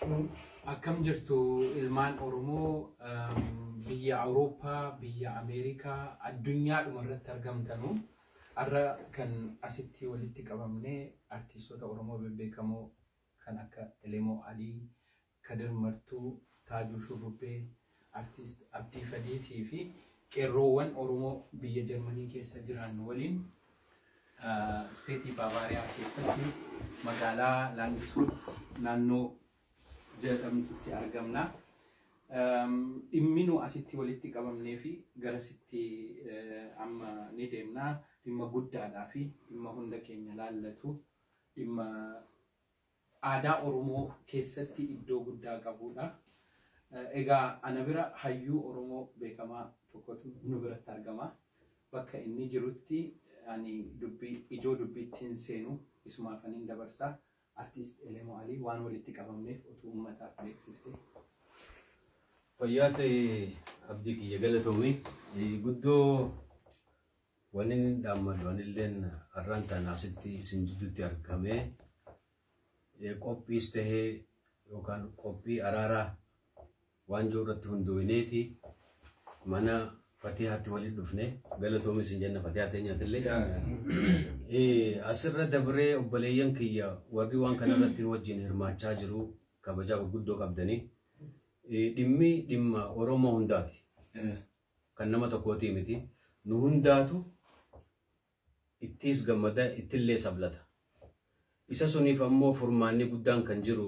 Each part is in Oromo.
Akkam jirtu ilmaan Oromoo biyya Awurooppaa, biyya Ameerikaa, addunyaadhuma irratti argamtanu har'a kan asitti walitti qabamnee artistoota Oromoo bebbeekamoo kan akka Elemoo Alii, Kadir Martuu, Taajuu Shurrubbee, artist Abdii Fadiisii fi qeerroowwan Oromoo biyya Jarmanii keessa jiran waliin steetii Baavaariyaa keessatti magaalaa Laangiswoot naannoo jedhamtutti argamna. Dhimminu asitti walitti qabamnee fi garasitti amma ni deemna. Dhimma guddaadhaa fi dhimma hunda keenya laallatu dhimma aadaa Oromoo keessatti iddoo guddaa qabudha. Egaa ana bira hayyuu Oromoo beekamaa tokkotu nu biratti argama. Bakka inni jirutti ani ijoo dubbiittiin seenu isumaafaniin dabarsaa. Artist Elemoo Alii waan walitti qabamneef utuu uummataaf beeksifte. Fayyaate abdii kiyya galatoomii guddoo wanni dhaammadu wanilleen har'aan ta'an asitti isin jidduutti argamee qophiis tahee yookaan qophii araaraa waan jiru irratti hunduu'ineeti mana Fatihaatti waliin dhufne galatoomii isin jenna Fatihaa teenyaatillee asirra dabree obboleeyyan kiyya warri waan kanarratti wajjin hirmaachaa jiru kabajaa guddoo qabdanii dhimma Oromoo hundaati kan nama tokkooti miti nu hundaatu ittis gammada ittillee sablata isa suniif ammoo furmaanni guddaan kan jiru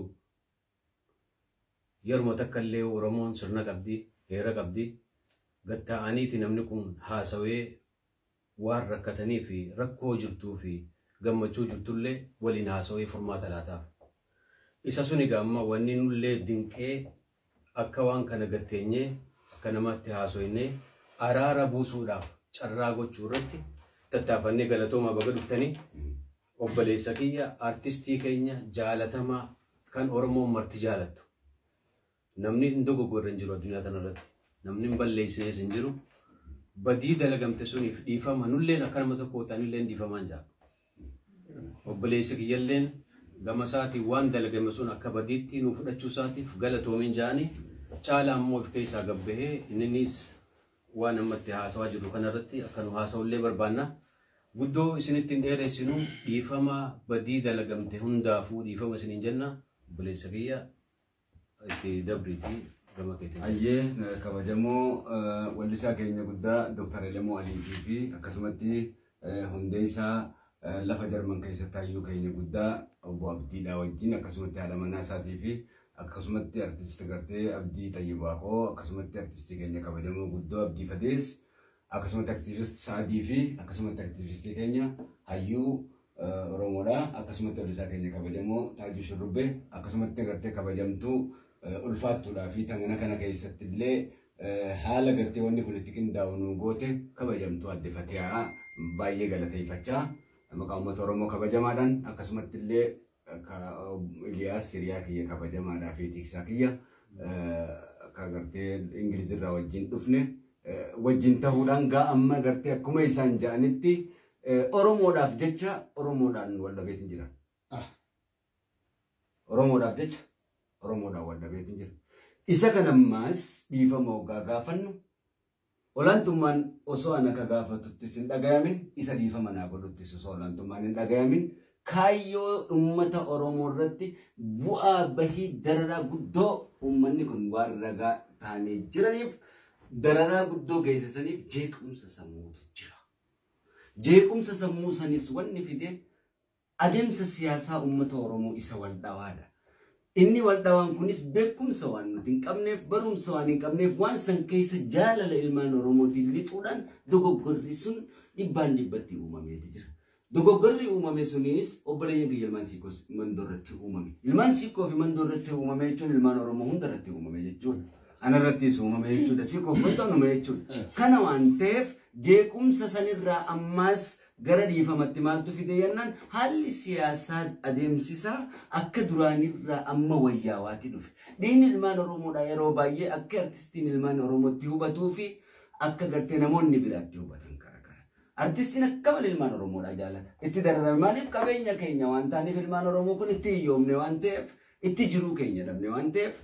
yeruma takkallee Oromoon sirna qabdi heera qabdi gatta'aniiti namni kun haasawee waan rakkatanii fi rakkoo jirtuu fi gammachuu jirtullee waliin haasawee furmaata laataaf. Isa suni gaamma wanni nullee dinqee akka waan kana gatteenyee akka namatti haasoynee araara buusuudhaaf carraa gochuu irratti tattaafannee galatooma baga dhuftanii obboleessa kiyya artistii keenya jaalatamaa kan Oromoon marti jaalattu. Namni hin dogoggorre hin jiru addunyaa kanarratti. Namni hin balleessinees hin jiru. Badii dalagamte suniif dhiifama nulleen akka nama tokko ta'anilleen dhiifamaan jira. Obboleessi kiyyalleen gama isaatiin waan dalagame sun akka badiitti nu fudhachuu isaatiif galatoomiin jaanii caala ammoo of keessaa gabbahee innis waan ammatti haasawaa jiru kanarratti akka nu haasawullee barbaanna. Guddoo isinittiin dheeressinu dhiifama badii dalagamte hundaafuu dhiifama isiniin jenna. Obboleessa kiyya itti dabriitii. Ayyee kabajamoo wallisaa keenya guddaa Dr. Elemoo Aliitii fi akkasumatti hundee isaa lafa Jarman keessatti hayyuu keenya guddaa obbo Abdiidhaa wajjin akkasumatti haadha manaa isaatii fi akkasumatti artisti gartee Abdii Xayyibaaqoo akkasumatti artistii keenya kabajamoo guddoo Abdii Fadees akkasumatti aktiivisti Saadii fi akkasumatti aktiivistii keenya hayyuu Oromoodha akkasumatti wallisaa keenya kabajamoo Taajuu Shurrubbee akkasumatti gartee kabajamtuu ulfaattuudhaa fi tangana kana keessatti illee haala gartee wanni kun itti qindaa'u goote kabajamtuu adde Fatihaa baay'ee galateeffachaa maqaa uummata Oromoo kabajamaadhaan akkasumatti illee Iliyaas hiriyaa kiyya kabajamaadhaa fi tiksaa kiyya akka gartee Ingilizirraa wajjin dhufne wajjin ta'uudhaan gaa amma gartee akkuma isaan ja'anitti Oromoodhaaf jecha Oromoodhaan wal dhabeetiin jira. Oromoodhaaf jecha Oromoodhaan wal dhabeetiin jira. Isa kanammaas dhiifama hoggaa gaafannu olaantummaan osoo ana ka gaafatuttis hin dhagayamin isa dhiifama naa godhuttis osoo olaantummaan hin dhagayamin kaayyoo uummata Oromoo irratti bu'aa bahii dararaa guddoo uummanni kun waan ragaa taanee jiraniif dararaa guddoo geessisaniif jeequmsa sammuutu jira. Jeequmsa sammuu sanis wanni fide adeemsa siyaasaa uummata Oromoo isa wal dhawaadha. Inni wal dhawaan kunis beekumsa waan nuti hin qabneef barumsa waan hin qabneef waan san keessa jaalala ilmaan Oromootiin lixuudhaan dogoggorri sun dhibbaan dhibbatti uumameeti jira. Dogoggorri uumame sunis obboleeyyan kiyya ilmaan siikoo mandoorratti uumame. Ilmaan siikoo fi mandoorratti uumame jechuun ilmaan Oromoo hundarratti uumame jechuudha. Anarrattis uumame jechuudha. Siikoo wanta uumame jechuudha. Kana waan ta'eef jeequmsa sanirraa ammaas gara dhiifamatti maaltu fide yennaan haalli siyaasaa adeemsisaa akka duraanirraa amma wayyaawaatii dhufe. Dhiinni ilmaan Oromoodhaa yeroo baay'ee akka artistiin ilmaan Oromootti hubatuu fi akka gartee namoonni biraatti hubatan garagara. Artistiin akka malee ilmaan Oromoodhaa jaalata. Itti dararame maaliif qabeenya keenya waan taaneef ilmaan Oromoo kun itti hiyyoomne waan ta'eef itti jiruu keenya dhabne waan ta'eef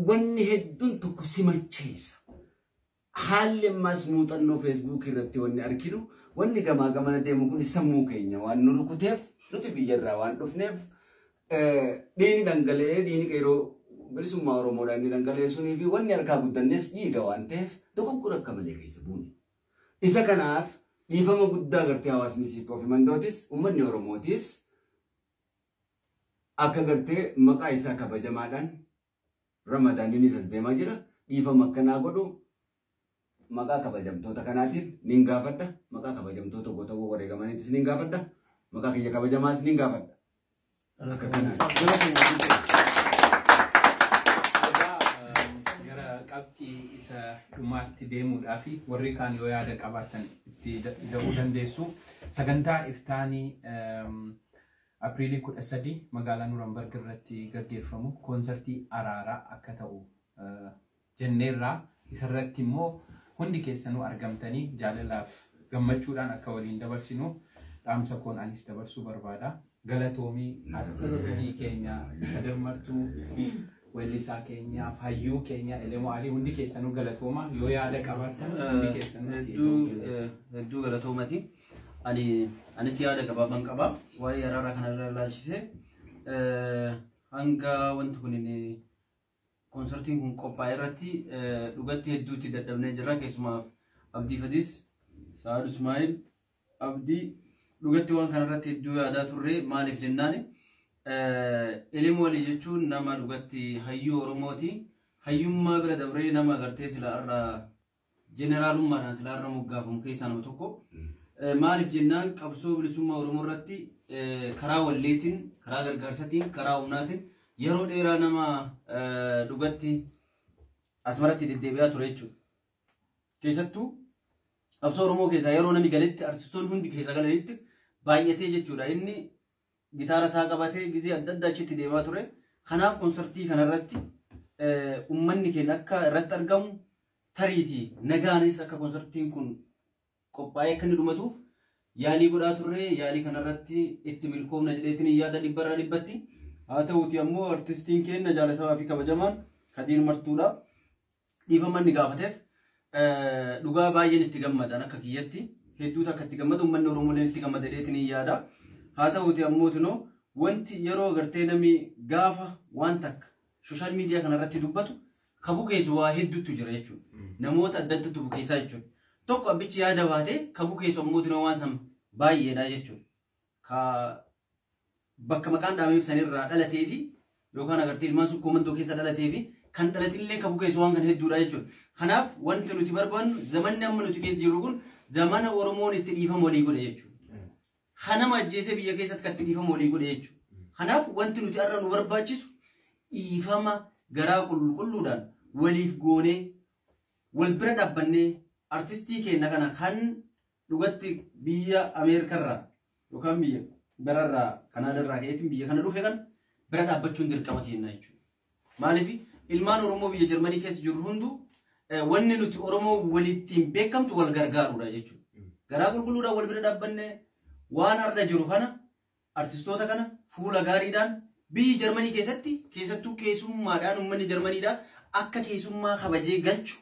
wanni hedduun tokko simacheessa. Haalli ammas muuxannoo Facebook irratti wanni arginu wanni gamaa gamana deemu kun sammuu keenya waan nu rukuteef nuti biyyarraa waan dhufneef dhiini dhangala'ee dhiini qeeroo bilisummaa Oromoodhaan inni dhangala'ee sunii fi wanni harkaa guddannees dhiiga waan ta'eef dogoggora akka malee keessa buune. Isa kanaaf dhiifama guddaa gartee hawaasni siif ofi mandootis uummanni Oromootis akka gartee maqaa isaa kabajamaadhaan Ramadaaniin isas deemaa jira dhiifama akkanaa godhu maqaa kabajamtoota kanaatiin nin gaafadha maqaa kabajamtoota gootawwan wareegamaniitis nin gaafadha maqaa kiyya kabajamaas nin gaafadha. Akka kanaa. Qabxii isa dhumaatti deemuudhaaf warri kaan yoo yaada qabaatan itti da'uu dandeessu. Sagantaa iftaanii Apriilii 13 magaalaa Nuurambarg irratti gaggeeffamu koonsartii araaraa akka ta'u jenneerraa isarratti immoo hundi keessanuu argamtanii jaalalaaf gammachuudhaan akka waliin dabarsinu dhaamsa koon anis dabarsuu barbaada. Galatoomii artistii keenya Kadir Martuu weellisaa keenya fayyuu keenya Elemoo Alii hundi keessanuu galatooma yoo yaada qabaatan hundi keessanuu hedduu galatoomati. Anis yaada gabaaban qaba waa'ee araaraa kana ilaalchisee hanga wanti kun koonsartiin kun qophaa'e irratti dhugatti hedduutti dadhabnee jirra keessumaaf Abdii Fadis Sa'ad Ismaa'il Abdii dhugatti waan kana irratti hedduu yaadaa turre maaliif jennaan Elemoo Alii jechuun nama dhugatti hayyuu Oromooti. Hayyummaa bira dabree nama agartee sila irra jeneraalummaadhaan sila irra moggaafamu keessaa nama tokko. Maaliif jennaan qabsoo bilisummaa Oromoo irratti karaa walleetiin, karaa gargaarsatiin, karaa humnaatiin yeroo dheeraa nama dhugatti asmaratti deddeebi'aa ture jechuudha. Keessattuu qabsoo Oromoo keessaa yeroo namni galetti artistoonni hundi keessa galanitti baay'atee jechuudha. Inni gitaara isaa qabatee gizee adda addaa achitti deemaa ture. Kanaaf koonsartii kanarratti uummanni keenya akka irratti argamu tariitii nagaanis akka koonsartiin kun qophaa'ee akka inni dhumatuuf yaalii godhaa turre. Yaalii kanarratti itti milkoomna jedheetiin yaada dhibbarraa dhibbatti. Haa ta'uuti ammoo artistiin keenya jaalatamaa fi kabajamaan Kadir Martuudha. Dhiifama inni gaafateef dhugaa baay'een itti gammadan akka kiyyatti hedduutu akka itti gammadu uummanni Oromoo itti gammada jedheetiin yaada. Haa ta'uuti ammoo tunoo wanti yeroo agartee namni gaafa waan takka sooshaal miidiyaa kanarratti dubbatu ka bukeessu waa hedduutu jira jechuudha. Namoota adda addaatu bukeessaa jechuudha. Tokko abbichi yaada baatee ka bukeessu ammoo tunoo waan san baay'eedha jechuudha. Ka bakka maqaan dhaameef sanirraa dhalatee fi yookaan agartee ilmaan sun koomandoo keessa dhalatee fi kan dhalatillee ka bukeessu waan kan hedduudha jechuudha. Kanaaf wanti nuti barbaannu zamanni amma nuti keessa jirru kun zamana Oromoon itti dhiifama walii godhe jechuudha. Hanama ajjeesee biyya keessatti kan itti dhiifama walii godhe jechuudha. Kanaaf wanti nuti har'a nu barbaachisu dhiifama garaa qulqulluudhaan waliif goonee wal bira dhaabbannee artistii keenya kana kan dhugatti biyya Ameerikarraa yookaan biyya birarraa Kanaadarraa ka'eetiin biyya kana dhufe kan bira dhaabbachuun dirqama keenya jechuudha. Maaliif ilmaan Oromoo biyya Jarmanii keessa jiru hundu wanni nuti Oromoo walittiin beekamtu wal gargaaruudha jechuudha. Garaa qulqulluudhaan wal bira dhaabbannee waan arda jiru kana artistoota kana fuula gaariidhaan biyyi Jarmanii keessatti keessattuu keessummaadhaan uummanni Jarmaniidhaa akka keessummaa kabajee galchu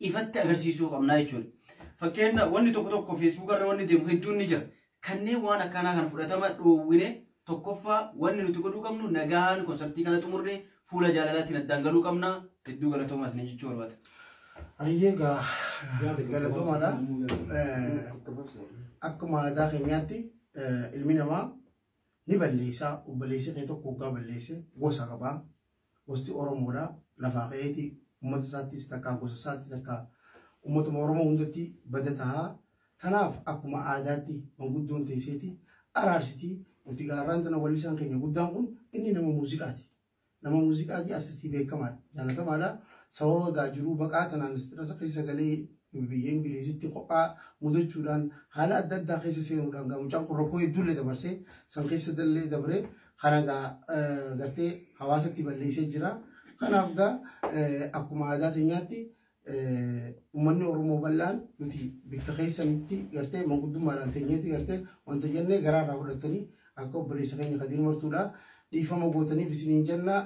ifatti agarsiisuu qabnaa jechuudha. Fakkeenya wanni tokko tokko Facebook irra wanni deemu hedduun ni jira. Kanneen waan akkanaa kan fudhatama dhoowwine tokkoffaa wanni nuti godhuu qabnu nagaan koonsartii kana xumurree fuula jaalalaatiin addaan galuu qabna. Hedduu galatoomaas ni jechuu barbaada. Ayyeegaa galatoomaadha. Akkuma aadaa keenyaatti ilmi namaa ni balleessaa obboleessa kee tokko waggaa balleesse gosa qabaa. Gosti Oromoodha lafaa ka'eeti uummata isaattis takka gosa isaattis takka uummatuma Oromoo hundatti bada ta'a. Kanaaf akkuma aadaatti manguddoon teesseeti araarsitii nuti gaarraan tana wallisaan keenya guddaan kun inni nama muuziqaati. Nama muuziqaati artistii beekamaadha jaalatamaadha. Sababa gaajiruu baqaa tanaan istirasa keessa galee biyya Ingilizitti kophaa mudachuudhaan haala adda addaa keessa seenuudhaan mucaan kun rakkoo hedduullee dabarsee san keessa dallee dabree kana gartee hawaasatti balleessee jira. Kanaaf akkuma aadaa teenyaatti uummanni Oromoo bal'aan nuti bikka keessanitti gartee manguddummaadhaan teenyeetti gartee wanta jennee garaarraa fudhatanii akka obboleessa keenya Kadir Martuudha dhiifama gootaniif isiniin jenna.